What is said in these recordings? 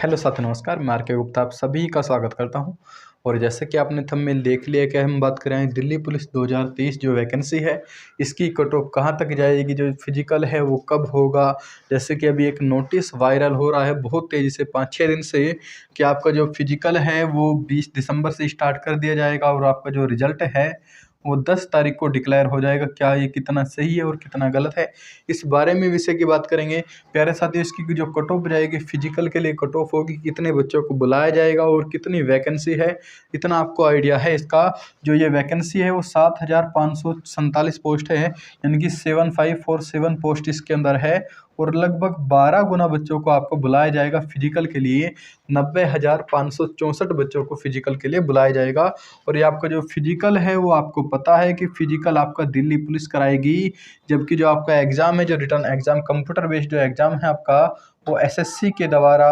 Hello साथी नमस्कार, मैं आर के गुप्ता आप सभी का स्वागत करता हूं। और जैसे कि आपने थंबनेल देख लिया कि हम बात कर रहे हैं दिल्ली पुलिस 2023 जो वैकेंसी है, इसकी कट ऑफ कहाँ तक जाएगी, जो फिजिकल है वो कब होगा। जैसे कि अभी एक नोटिस वायरल हो रहा है बहुत तेज़ी से 5-6 दिन से कि आपका जो फिजिकल है वो 20 दिसंबर से स्टार्ट कर दिया जाएगा और आपका जो रिजल्ट है वो 10 तारीख को डिक्लेयर हो जाएगा। क्या ये कितना सही है और कितना गलत है, इस बारे में विषय की बात करेंगे। प्यारे साथियों, इसकी जो कट ऑफ जाएगी फिजिकल के लिए कट ऑफ होगी, कितने बच्चों को बुलाया जाएगा और कितनी वैकेंसी है, इतना आपको आइडिया है इसका। जो ये वैकेंसी है वो 7,547 पोस्ट है, यानी कि 7547 पोस्ट इसके अंदर है। और लगभग 12 गुना बच्चों को आपको बुलाया जाएगा फिजिकल के लिए। 90,564 बच्चों को फिजिकल के लिए बुलाया जाएगा। और ये आपका जो फिजिकल है वो आपको पता है कि फिजिकल आपका दिल्ली पुलिस कराएगी, जबकि जो आपका एग्ज़ाम है, जो रिटर्न एग्ज़ाम कंप्यूटर बेस्ड जो एग्ज़ाम है आपका, वो एसएससी के द्वारा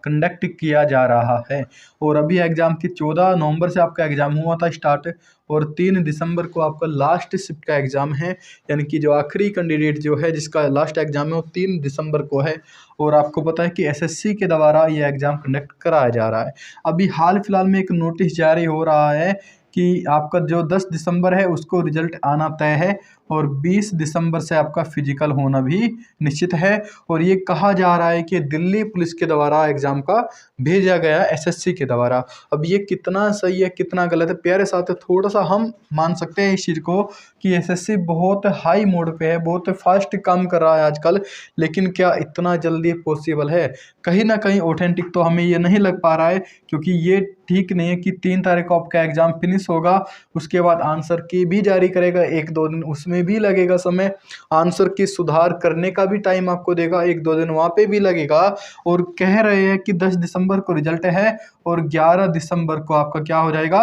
कंडक्ट किया जा रहा है। और अभी एग्ज़ाम की 14 नवंबर से आपका एग्ज़ाम हुआ था स्टार्ट, और 3 दिसंबर को आपका लास्ट शिफ्ट का एग्ज़ाम है, यानी कि जो आखिरी कैंडिडेट जो है जिसका लास्ट एग्ज़ाम है वो 3 दिसंबर को है। और आपको पता है कि एसएससी के द्वारा ये एग्ज़ाम कंडक्ट कराया जा रहा है। अभी हाल फिलहाल में एक नोटिस जारी हो रहा है कि आपका जो 10 दिसंबर है उसको रिजल्ट आना तय है, और 20 दिसंबर से आपका फिजिकल होना भी निश्चित है। और ये कहा जा रहा है कि दिल्ली पुलिस के द्वारा एग्ज़ाम का भेजा गया एसएससी के द्वारा। अब ये कितना सही है कितना गलत है, प्यारे साथ थोड़ा सा हम मान सकते हैं इस चीज़ को कि एसएससी बहुत हाई मोड पे है, बहुत फास्ट काम कर रहा है आजकल। लेकिन क्या इतना जल्दी पॉसिबल है? कहीं ना कहीं ऑथेंटिक तो हमें ये नहीं लग पा रहा है, क्योंकि ये ठीक नहीं है कि 3 तारीख को आपका एग्ज़ाम फिनिश होगा, उसके बाद आंसर की भी जारी करेगा 1-2 दिन, उसमें भी लगेगा समय। आंसर की सुधार करने का भी टाइम आपको देगा, 1-2 दिन वहाँ पे भी लगेगा। और कह रहे हैं कि 10 दिसंबर को रिजल्ट है और 11 दिसंबर को आपका क्या हो जाएगा,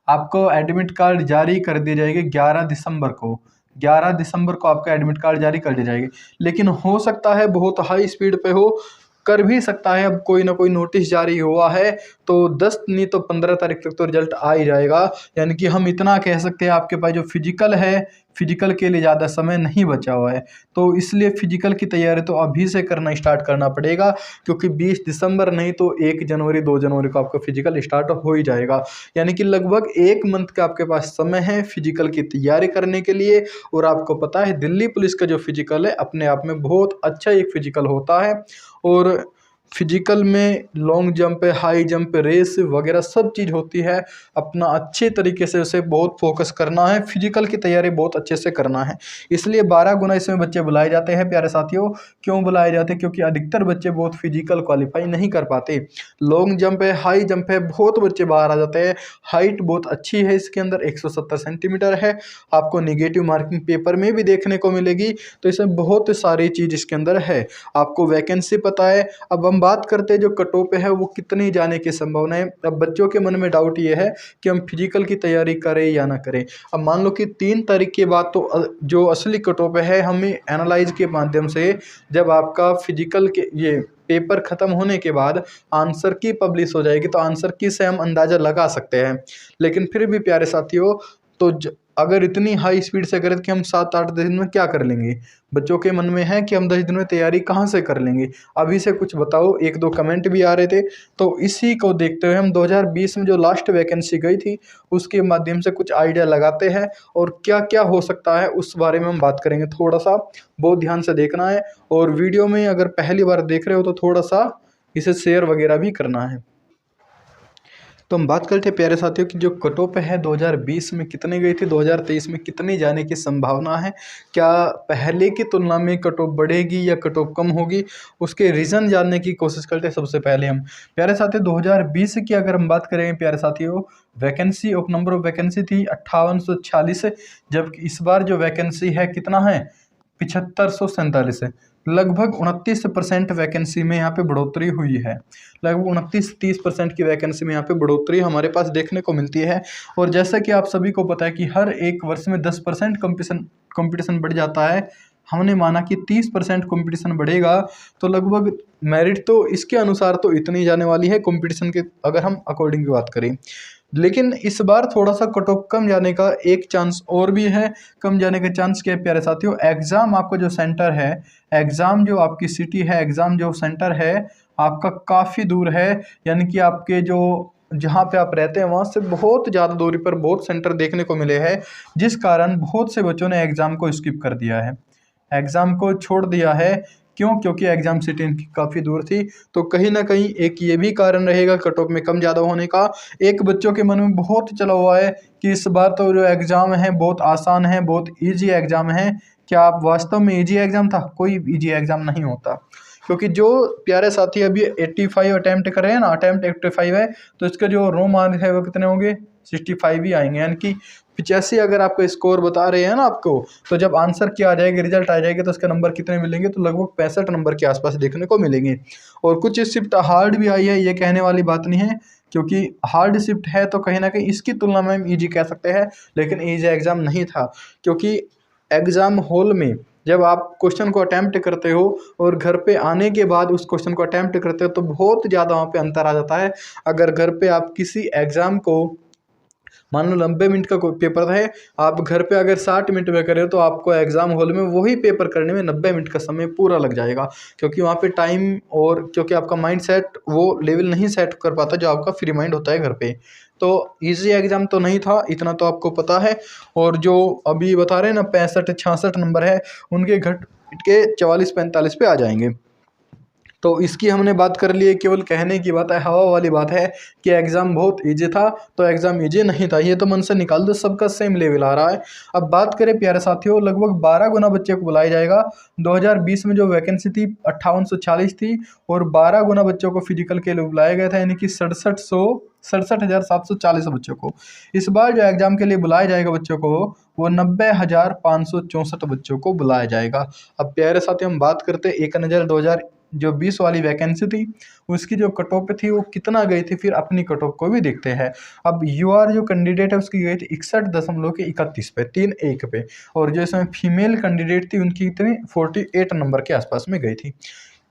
आपको एडमिट कार्ड जारी कर दी जाएगी। 11 दिसंबर को आपका एडमिट कार्ड जारी कर दी जाएगी। लेकिन हो सकता है बहुत हाई स्पीड पे हो, कर भी सकता है। अब कोई ना कोई नोटिस जारी हुआ है तो 10 नहीं तो 15 तारीख तक तो रिजल्ट आ ही जाएगा। यानी कि हम इतना कह सकते हैं आपके पास जो फिजिकल है, फिजिकल के लिए ज़्यादा समय नहीं बचा हुआ है। तो इसलिए फिजिकल की तैयारी तो अभी से करना स्टार्ट करना पड़ेगा, क्योंकि 20 दिसंबर नहीं तो 1 जनवरी 2 जनवरी को आपका फिजिकल स्टार्ट हो ही जाएगा। यानी कि लगभग 1 मंथ का आपके पास समय है फिजिकल की तैयारी करने के लिए। और आपको पता है दिल्ली पुलिस का जो फिजिकल है अपने आप में बहुत अच्छा एक फिजिकल होता है। और फिजिकल में long jump, high jump, race वगैरह सब चीज़ होती है। अपना अच्छे तरीके से उसे बहुत फोकस करना है, फिजिकल की तैयारी बहुत अच्छे से करना है। इसलिए 12 गुना इसमें बच्चे बुलाए जाते हैं प्यारे साथियों। क्यों बुलाए जाते हैं? क्योंकि अधिकतर बच्चे बहुत फिजिकल क्वालिफाई नहीं कर पाते। लॉन्ग जंप है, हाई जंप है, बहुत बच्चे बाहर आ जाते हैं। हाइट बहुत अच्छी है इसके अंदर, 170 सेंटीमीटर है। आपको निगेटिव मार्किंग पेपर में भी देखने को मिलेगी। तो इसमें बहुत सारी चीज़ इसके अंदर है। आपको वैकेंसी पता है। अब हम बात करते हैं जो कट ऑफ है वो कितनी जाने की संभावना है। अब बच्चों के मन में डाउट ये है कि हम फिजिकल की तैयारी करें या ना करें। अब मान लो कि 3 तारीख के बाद तो जो असली कट ऑफ है हमें एनालाइज के माध्यम से, जब आपका फिजिकल के ये पेपर खत्म होने के बाद आंसर की पब्लिश हो जाएगी, तो आंसर की से हम अंदाज़ा लगा सकते हैं। लेकिन फिर भी प्यारे साथियों, तो अगर इतनी हाई स्पीड से करें कि हम 7-8 दिन में क्या कर लेंगे, बच्चों के मन में है कि हम 10 दिन में तैयारी कहाँ से कर लेंगे। अभी से कुछ बताओ। 1-2 कमेंट भी आ रहे थे, तो इसी को देखते हुए हम 2020 में जो लास्ट वैकेंसी गई थी उसके माध्यम से कुछ आइडिया लगाते हैं, और क्या क्या हो सकता है उस बारे में हम बात करेंगे। थोड़ा सा बहुत ध्यान से देखना है, और वीडियो में अगर पहली बार देख रहे हो तो थोड़ा सा इसे शेयर वगैरह भी करना है। तो हम बात करते हैं प्यारे साथियों की जो कट ऑफ है 2020 में कितनी गई थी, 2023 में कितनी जाने की संभावना है, क्या पहले की तुलना में कट ऑफ बढ़ेगी या कट ऑफ कम होगी, उसके रीज़न जानने की कोशिश करते हैं। सबसे पहले हम प्यारे साथियों 2020 की अगर हम बात करें प्यारे साथियों, vacancy of number of vacancy थी 5846, जबकि इस बार जो वैकेंसी है कितना है, 7547 है। लगभग 29% वैकेंसी में यहाँ पे बढ़ोतरी हुई है। लगभग 29-30% की वैकेंसी में यहाँ पे बढ़ोतरी हमारे पास देखने को मिलती है। और जैसा कि आप सभी को पता है कि हर एक वर्ष में 10% कंपटीशन बढ़ जाता है। हमने माना कि 30% कंपटीशन बढ़ेगा, तो लगभग मेरिट तो इसके अनुसार तो इतनी जाने वाली है कंपटीशन के, अगर हम अकॉर्डिंग की बात करें। लेकिन इस बार थोड़ा सा कट ऑफ कम जाने का एक चांस और भी है। कम जाने का चांस क्या है प्यारे साथियों, एग्ज़ाम आपका जो सेंटर है, एग्ज़ाम जो आपकी सिटी है, एग्ज़ाम जो सेंटर है आपका काफ़ी दूर है, यानी कि आपके जो जहाँ पे आप रहते हैं वहाँ से बहुत ज़्यादा दूरी पर बहुत सेंटर देखने को मिले हैं, जिस कारण बहुत से बच्चों ने एग्ज़ाम को स्किप कर दिया है, एग्ज़ाम को छोड़ दिया है। क्यों? क्योंकि एग्ज़ाम सिटी इनकी काफ़ी दूर थी। तो कहीं न कहीं एक ये भी कारण रहेगा कट ऑफ में कम ज़्यादा होने का। एक बच्चों के मन में बहुत चला हुआ है कि इस बार तो जो एग्ज़ाम है बहुत आसान है, बहुत ईज़ी एग्ज़ाम है। क्या आप वास्तव में ईज़ी एग्ज़ाम था? कोई ईज़ी एग्ज़ाम नहीं होता। क्योंकि जो प्यारे साथी अभी 85 अटेम्प्ट कर रहे हैं ना, अटेम्प्ट 85 है, तो इसका जो रो मार्क्स है वो कितने होंगे? 65 ही आएंगे। यानी कि 85 अगर आपको स्कोर बता रहे हैं ना आपको, तो जब आंसर की आ जाएगी, रिजल्ट आ जाएगी, तो उसका नंबर कितने मिलेंगे? तो लगभग 65 नंबर के आसपास देखने को मिलेंगे। और कुछ शिफ्ट हार्ड भी आई है, ये कहने वाली बात नहीं है, क्योंकि हार्ड शिफ्ट है तो कहीं ना कहीं इसकी तुलना में हम ईजी कह सकते हैं, लेकिन ईजी एग्ज़ाम नहीं था। क्योंकि एग्ज़ाम हॉल में जब आप क्वेश्चन को अटैम्प्ट करते हो और घर पे आने के बाद उस क्वेश्चन को अटैम्प्ट करते हो, तो बहुत ज़्यादा वहाँ पे अंतर आ जाता है। अगर घर पे आप किसी एग्ज़ाम को, मान लो 90 मिनट का कोई पेपर है, आप घर पे अगर 60 मिनट में करें तो आपको एग्ज़ाम हॉल में वही पेपर करने में 90 मिनट का समय पूरा लग जाएगा। क्योंकि वहाँ पे टाइम और क्योंकि आपका माइंड सेट वो लेवल नहीं सेट कर पाता जो आपका फ्री माइंड होता है घर पे। तो ईजी एग्ज़ाम तो नहीं था, इतना तो आपको पता है। और जो अभी बता रहे हैं ना 65-66 नंबर है, उनके घट के 44-45 पे आ जाएंगे। तो इसकी हमने बात कर ली है, केवल कहने की बात है, हवा वाली बात है कि एग्ज़ाम बहुत ईजी था, तो एग्ज़ाम ईजी नहीं था, ये तो मन से निकाल दो, सबका सेम लेवल आ रहा है। अब बात करें प्यारे साथियों, लगभग 12 गुना बच्चे को बुलाया जाएगा। 2020 में जो वैकेंसी थी 5840 थी, और 12 गुना बच्चों को फिजिकल के लिए बुलाया गया था, यानी कि 67,740 बच्चों को। इस बार जो एग्ज़ाम के लिए बुलाया जाएगा बच्चों को, वो 90,564 बच्चों को बुलाया जाएगा। अब प्यारे साथियों हम बात करते एक नज़र 2020 वाली वैकेंसी थी, उसकी जो कट ऑफ थी वो कितना गई थी, फिर अपनी कट ऑफ को भी देखते हैं। अब यूआर जो कैंडिडेट है उसकी गई थी 61.31 पे, 3-1 पे। और जो इसमें फीमेल कैंडिडेट थी उनकी कितनी 48 नंबर के आसपास में गई थी।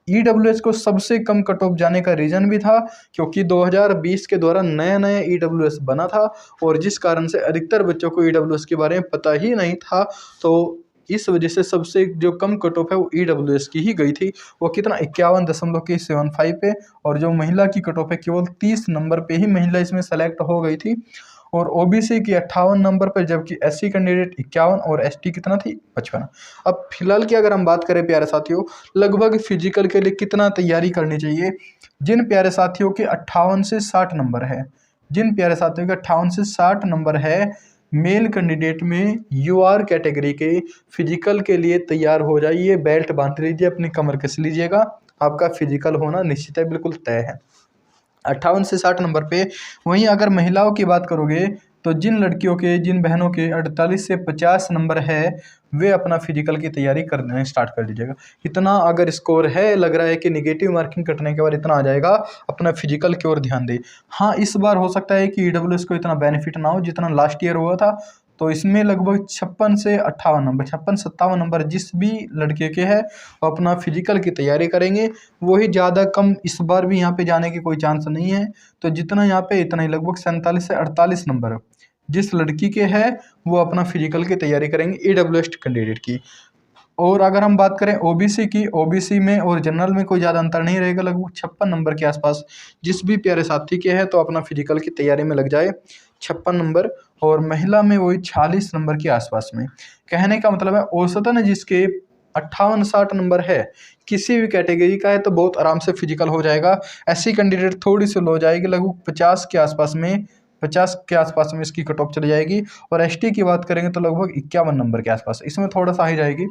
ईडब्ल्यूएस को सबसे कम कट ऑफ जाने का रीज़न भी था, क्योंकि 2020 के दौरान नया नया ईडब्ल्यूएस बना था, और जिस कारण से अधिकतर बच्चों को ईडब्ल्यूएस के बारे में पता ही नहीं था। तो इस वजह से सबसे जो कम कट ऑफ है वो ईडब्ल्यूएस की ही गई थी। वो कितना 51.75 पे। और जो महिला की कट ऑफ है केवल 30 नंबर पे ही महिला इसमें सेलेक्ट हो गई थी, और ओबीसी की 58 नंबर पर, जबकि एससी कैंडिडेट 51 और एसटी कितना थी 55। अब फिलहाल की अगर हम बात करें प्यारे साथियों, लगभग फिजिकल के लिए कितना तैयारी करनी चाहिए, जिन प्यारे साथियों के 58 से 60 नंबर है, जिन प्यारे साथियों के 58 से 60 नंबर है मेल कैंडिडेट में, यूआर कैटेगरी के फिजिकल के लिए तैयार हो जाइए, बेल्ट बांध लीजिए, अपनी कमर कस लीजिएगा, आपका फिजिकल होना निश्चित है, बिल्कुल तय है 58 से 60 नंबर पे। वहीं अगर महिलाओं की बात करोगे, तो जिन लड़कियों के, जिन बहनों के 48 से 50 नंबर है, वे अपना फिजिकल की तैयारी करने स्टार्ट कर दीजिएगा। इतना अगर स्कोर है, लग रहा है कि निगेटिव मार्किंग कटने के बाद इतना आ जाएगा, अपना फिजिकल की ओर ध्यान दे। हाँ, इस बार हो सकता है कि ईडब्ल्यूएस को इतना बेनिफिट ना हो जितना लास्ट ईयर हुआ था। तो इसमें लगभग 56 से 58 नंबर, 56-57 नंबर जिस भी लड़के के हैं वो अपना फिजिकल की तैयारी करेंगे, वही ज़्यादा कम इस बार भी यहाँ पे जाने की कोई चांस नहीं है। तो जितना यहाँ पे इतना ही, लगभग 47 से 48 नंबर जिस लड़की के हैं वो अपना फिजिकल की तैयारी करेंगे ईडब्ल्यूएस कैंडिडेट की। और अगर हम बात करें ओबीसी की, ओबीसी में और जनरल में कोई ज़्यादा अंतर नहीं रहेगा, लगभग 56 नंबर के आसपास जिस भी प्यारे साथी के हैं तो अपना फिजिकल की तैयारी में लग जाए, 56 नंबर। और महिला में वही 46 नंबर के आसपास में। कहने का मतलब है औसतन जिसके 58-60 नंबर है, किसी भी कैटेगरी का है, तो बहुत आराम से फिजिकल हो जाएगा। ऐसी कैंडिडेट थोड़ी सी लो हो जाएगी, लगभग 50 के आसपास में, 50 के आसपास में इसकी कट ऑफ चली जाएगी। और एसटी की बात करेंगे तो लगभग 51 नंबर के आसपास, इसमें थोड़ा सा ही जाएगी।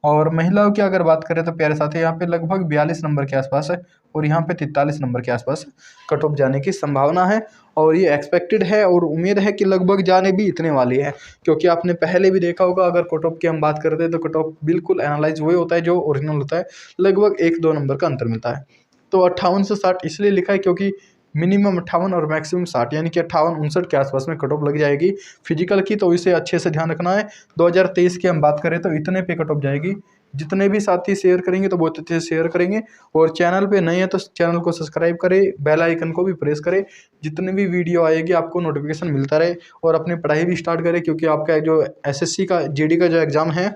और महिलाओं की अगर बात करें तो प्यारे साथी यहाँ पे लगभग 42 नंबर के आसपास है, और यहाँ पे 43 नंबर के आसपास कट ऑफ जाने की संभावना है। और ये एक्सपेक्टेड है और उम्मीद है कि लगभग जाने भी इतने वाली है, क्योंकि आपने पहले भी देखा होगा, अगर कट ऑफ की हम बात करते हैं तो कट ऑफ बिल्कुल एनालाइज वही होता है जो ओरिजिनल होता है, लगभग 1-2 नंबर का अंतर मिलता है। तो 58 से 60 इसलिए लिखा है क्योंकि मिनिमम 58 और मैक्सिमम 60, यानी कि 58-59 के आसपास में कट ऑफ लग जाएगी फिजिकल की। तो इसे अच्छे से ध्यान रखना है। 2023 की हम बात करें तो इतने पे कट ऑफ जाएगी। जितने भी साथी शेयर करेंगे तो बहुत अच्छे से शेयर करेंगे, और चैनल पे नए हैं तो चैनल को सब्सक्राइब करें, बेल आइकन को भी प्रेस करें, जितने भी वीडियो आएगी आपको नोटिफिकेशन मिलता रहे। और अपनी पढ़ाई भी स्टार्ट करें, क्योंकि आपका जो एसएससी का जीडी का जो एग्ज़ाम है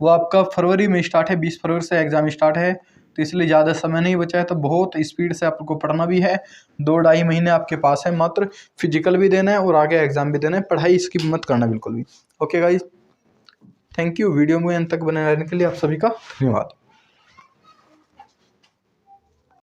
वो आपका फरवरी में स्टार्ट है, 20 फरवरी से एग्ज़ाम स्टार्ट है। तो इसलिए ज़्यादा समय नहीं बचा है, तो बहुत स्पीड से आपको पढ़ना भी है। 2-2.5 महीने आपके पास है मात्र, फिजिकल भी देना है और आगे एग्जाम भी देना है। पढ़ाई स्किप मत करना बिल्कुल भी। Okay guys, thank you. Video में अंत तक बने रहने के लिए आप सभी का धन्यवाद।